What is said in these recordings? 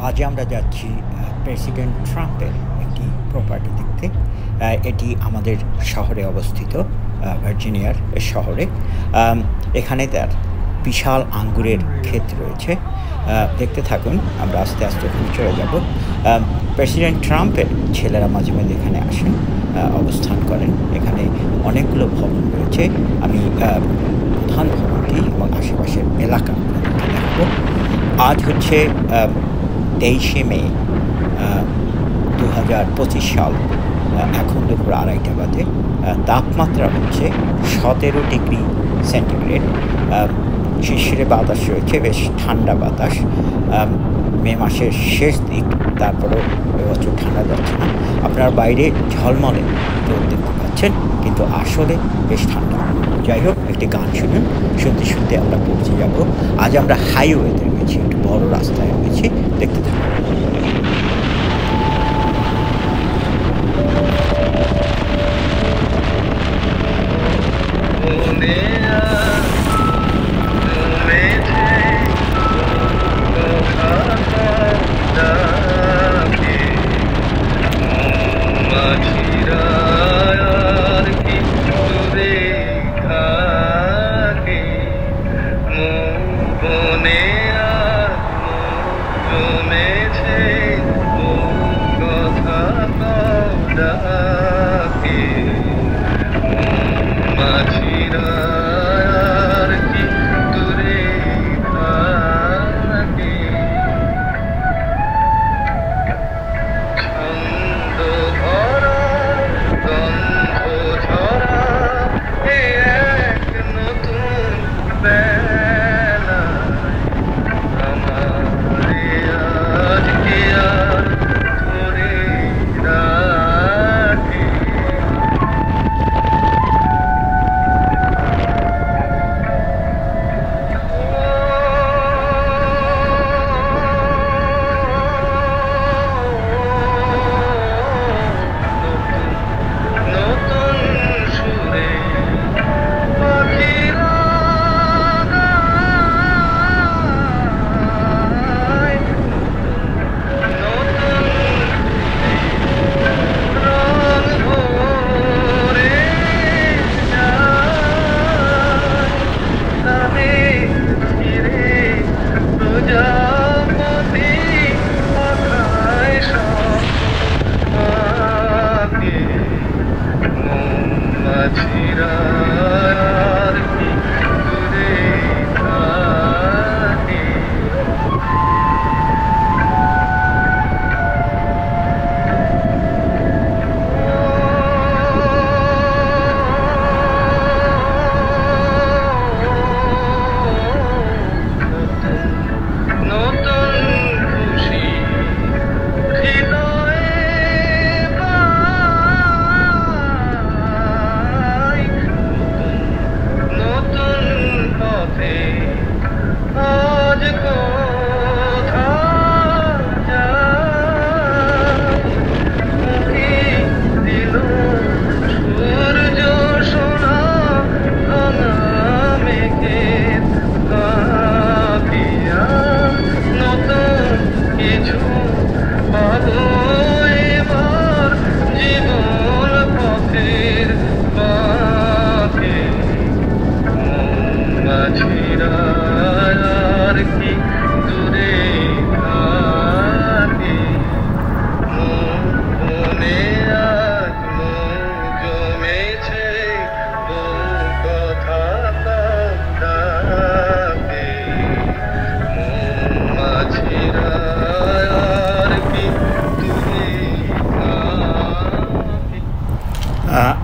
আজ আমরা যাচ্ছি প্রেসিডেন্ট ট্রাম্পের একটি প্রপার্টি দেখতে। এটি আমাদের শহরে অবস্থিত, ভার্জিনিয়ার শহরে। এখানে তার বিশাল আঙ্গুরের ক্ষেত রয়েছে। দেখতে থাকুন, আমরা আস্তে আস্তে ওখানে চলে যাব। প্রেসিডেন্ট ট্রাম্পের ছেলেরা মাঝে মাঝে এখানে আসেন, অবস্থান করেন। এখানে অনেকগুলো ভবন রয়েছে। আমি প্রধান ভবনটি এবং আশেপাশের এলাকা দেখাবো। আজ হচ্ছে 23শে মে 2025 সাল। এখন দুপুর 2:30 বাজে। তাপমাত্রা হচ্ছে 17 ডিগ্রি সেন্টিগ্রেড। শিশিরে বাতাস রয়েছে, বেশ ঠান্ডা বাতাস। মে মাসের শেষ দিক, তারপরেও এবছর ঠান্ডা যাচ্ছে না। আপনারা বাইরে ঝলমলে রোদ দেখতে পাচ্ছেন, কিন্তু আসলে বেশ ঠান্ডা। যাই হোক, একটি গান শুনুন, শুনতে শুনতে আমরা পৌঁছে যাব। আজ আমরা হাইওয়েতে রয়েছি, একটু বড় রাস্তায় রয়েছি, দেখতে থাকুন।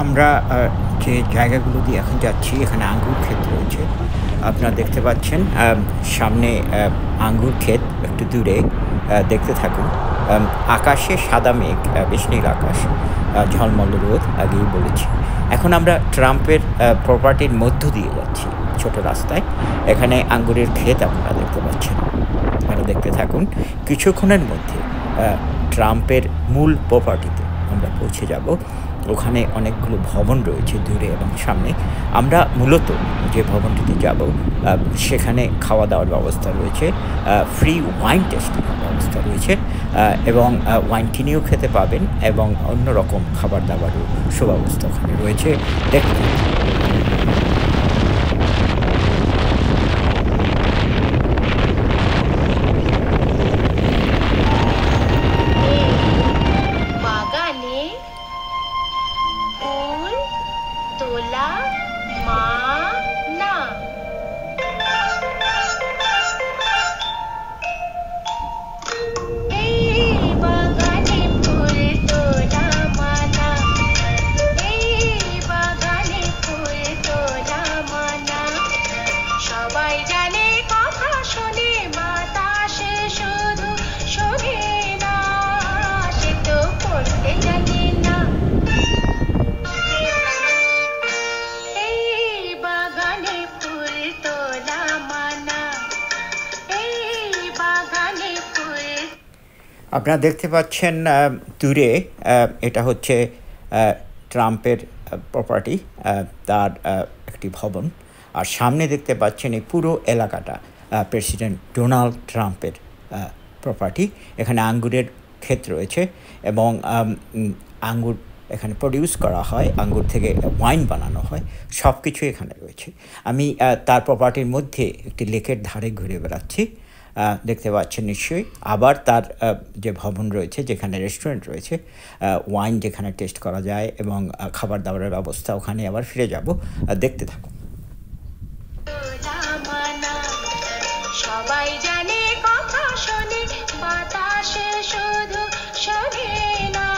আমরা যে জায়গাগুলো দিয়ে এখন যাচ্ছি, এখানে আঙ্গুর ক্ষেত রয়েছে। আপনারা দেখতে পাচ্ছেন সামনে আঙ্গুর ক্ষেত, একটু দূরে দেখতে থাকুন। আকাশে সাদা মেঘ, বেশ নীল আকাশ, ঝলমল রোদ, আগেই বলেছি। এখন আমরা ট্রাম্পের প্রপার্টির মধ্য দিয়ে যাচ্ছি, ছোট রাস্তায়। এখানে আঙ্গুরের ক্ষেত আপনারা দেখতে পাচ্ছেন। আপনারা দেখতে থাকুন। কিছুক্ষণের মধ্যে ট্রাম্পের মূল প্রপার্টিতে আমরা পৌঁছে যাব। ওখানে অনেকগুলো ভবন রয়েছে দূরে এবং সামনে। আমরা মূলত যে ভবনটিতে যাব সেখানে খাওয়া-দাওয়ার ব্যবস্থা রয়েছে। ফ্রি ওয়াইন টেস্টিং এর ব্যবস্থা রয়েছে এবং ওয়াইন কিনেও খেতে পাবেন এবং অন্য রকম খাবার-দাবারেরও সুব্যবস্থা ওখানে রয়েছে। দেখতে বাগানে ফুল তোলা মানা। এই বাগানে ফুল তোলা মানা, এই বাগানে ফুল তোলা মানা। সবাই জানে কথা শোনে বাতাসে শুধু শোনে না, সে তো পড়তে জানে না। এই বাগানে ফুল তোলা মানা, এই বাগানে ফুল। আপনারা দেখতে পাচ্ছেন দূরে এটা হচ্ছে ট্রাম্পের প্রপার্টি, তার একটি ভবন। আর সামনে দেখতে পাচ্ছেন এই পুরো এলাকাটা প্রেসিডেন্ট ডোনাল্ড ট্রাম্পের প্রপার্টি। এখানে আঙ্গুরের ক্ষেত রয়েছে এবং আঙ্গুর এখানে প্রডিউস করা হয়, আঙ্গুর থেকে ওয়াইন বানানো হয়, সব কিছু এখানে রয়েছে। আমি তার প্রপার্টির মধ্যে একটি লেকের ধারে ঘুরে বেড়াচ্ছি, দেখতে পাচ্ছেন নিশ্চয়ই। আবার তার যে ভবন রয়েছে, যেখানে রেস্টুরেন্ট রয়েছে, ওয়াইন যেখানে টেস্ট করা যায় এবং খাবার দাবারের ব্যবস্থা, ওখানে আবার ফিরে যাব। দেখতে থাকুন। সবাই জানে কথা শোনে বাতাসে শুধু শোনে না,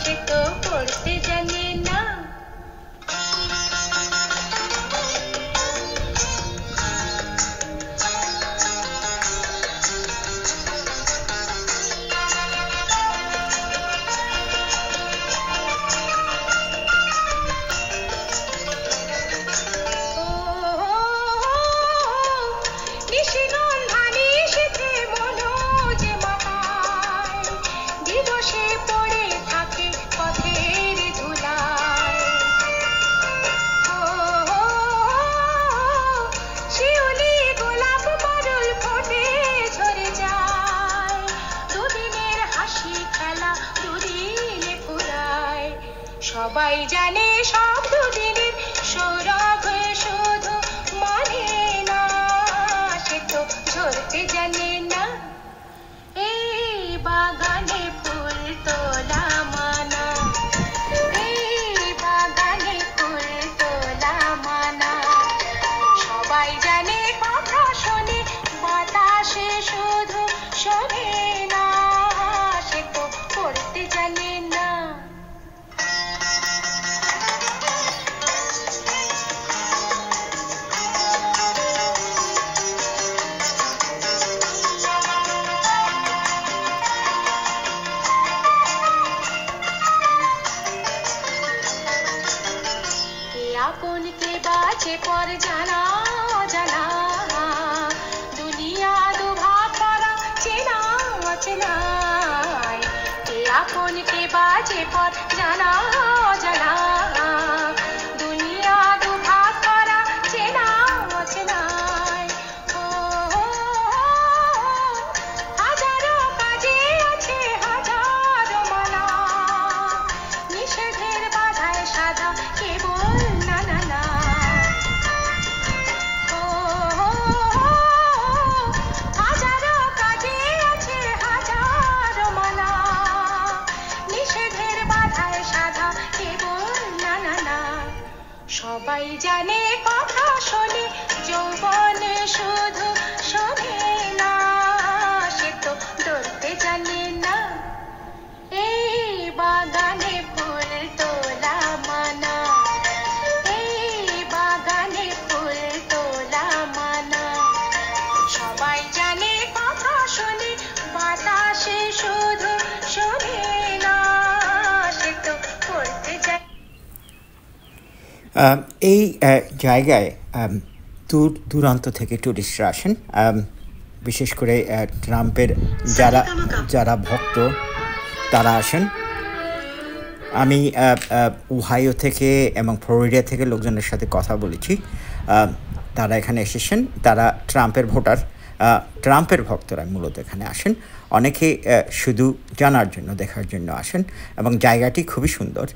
সে তো পড়তে জানে না। নিশিগন্ধা নিশীথে মনোজ মাতায়, দিবসে পড়ে থাকে পথের ধুলায়। শিউলি গোলাপ মরুল ফোটে ঝরে যায়, দুদিনের হাসি খেলা দুদিনে ফুরায়। সবাই জানে সব দুদিনের সৌরভ শুধু মানে না, সে তো ঝরতে জানে না। এই বাগানে ফুল তোলা মানা, এই বাগানে ফুল তোলা মানা। সবাই জানে কথা শোনে বাতাসে শুধু শোনে না, সে তো পড়তে জানে না। কে আপন কে বাঁচে পর জানা জানা, দুনিয়া দুভাগ করা চেনা অচেনায়। কে আপন কে বাঁচে পর জানা জানা, দুনিয়া দুভাগ করা চেনা অচেনায়। হাজারো কাজে আছে হাজারো মানা, নিষেধের বাধায় সাধা কেবল না না না। হাজারো কাজে আছে হাজারো মানা, নিষেধের বাধায় সাধা কেবল না না না। সবাই জানে কথা শোনে যৌবন শুধু শোনে না, সে তো ধরতে জানে না। এই বাগানে ফুল তোলা মানা, এই বাগানে ফুল তোলা মানা। সবাই জানে কথা শোনে বাতাসে শুধু শোনে না, সে তো পড়তে জানে। এই জায়গায় দূর দূরান্ত থেকে টুরিস্টরা আসেন, বিশেষ করে ট্রাম্পের যারা ভক্ত তারা আসেন। আমি ওহাইও থেকে এবং ফ্লোরিডা থেকে লোকজনের সাথে কথা বলেছি। তারা এখানে এসেছেন, তারা ট্রাম্পের ভোটার, ট্রাম্পের ভক্তরা মূলত এখানে আসেন। অনেকে শুধু জানার জন্য, দেখার জন্য আসেন এবং জায়গাটি খুবই সুন্দর,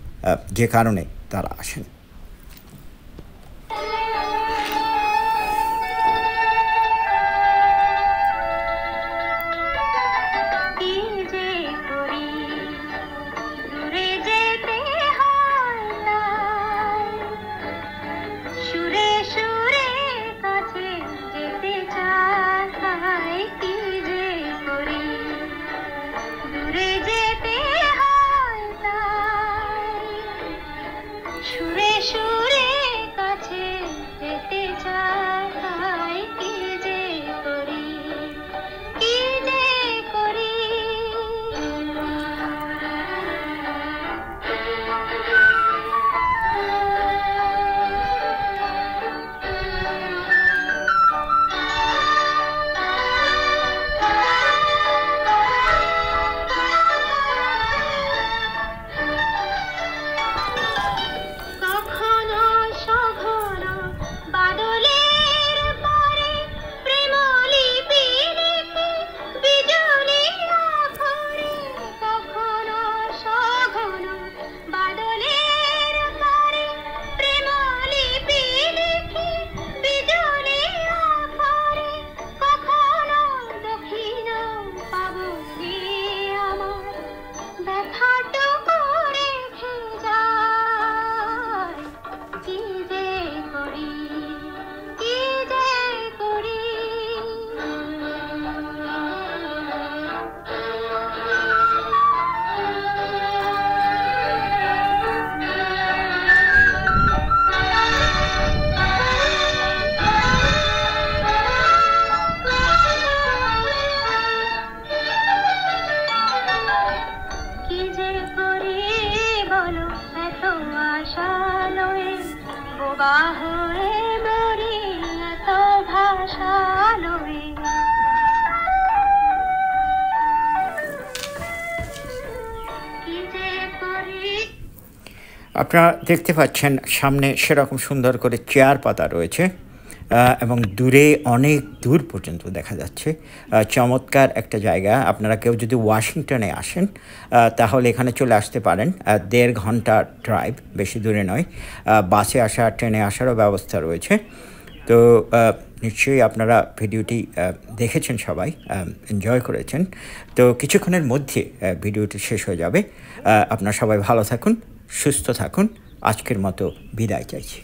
যে কারণে তারা আসেন। আপনারা দেখতে পাচ্ছেন সামনে সেরকম সুন্দর করে চেয়ার পাতা রয়েছে এবং দূরে অনেক দূর পর্যন্ত দেখা যাচ্ছে। চমৎকার একটা জায়গা। আপনারা কেউ যদি ওয়াশিংটনে আসেন তাহলে এখানে চলে আসতে পারেন। 1.5 ঘন্টা ড্রাইভ, বেশি দূরে নয়। বাসে আসা, ট্রেনে আসারও ব্যবস্থা রয়েছে। তো নিশ্চয়ই আপনারা ভিডিওটি দেখেছেন, সবাই এনজয় করেছেন। তো কিছুক্ষণের মধ্যে ভিডিওটি শেষ হয়ে যাবে। আপনারা সবাই ভালো থাকুন, সুস্থ থাকুন। আজকের মতো বিদায় চাইছি।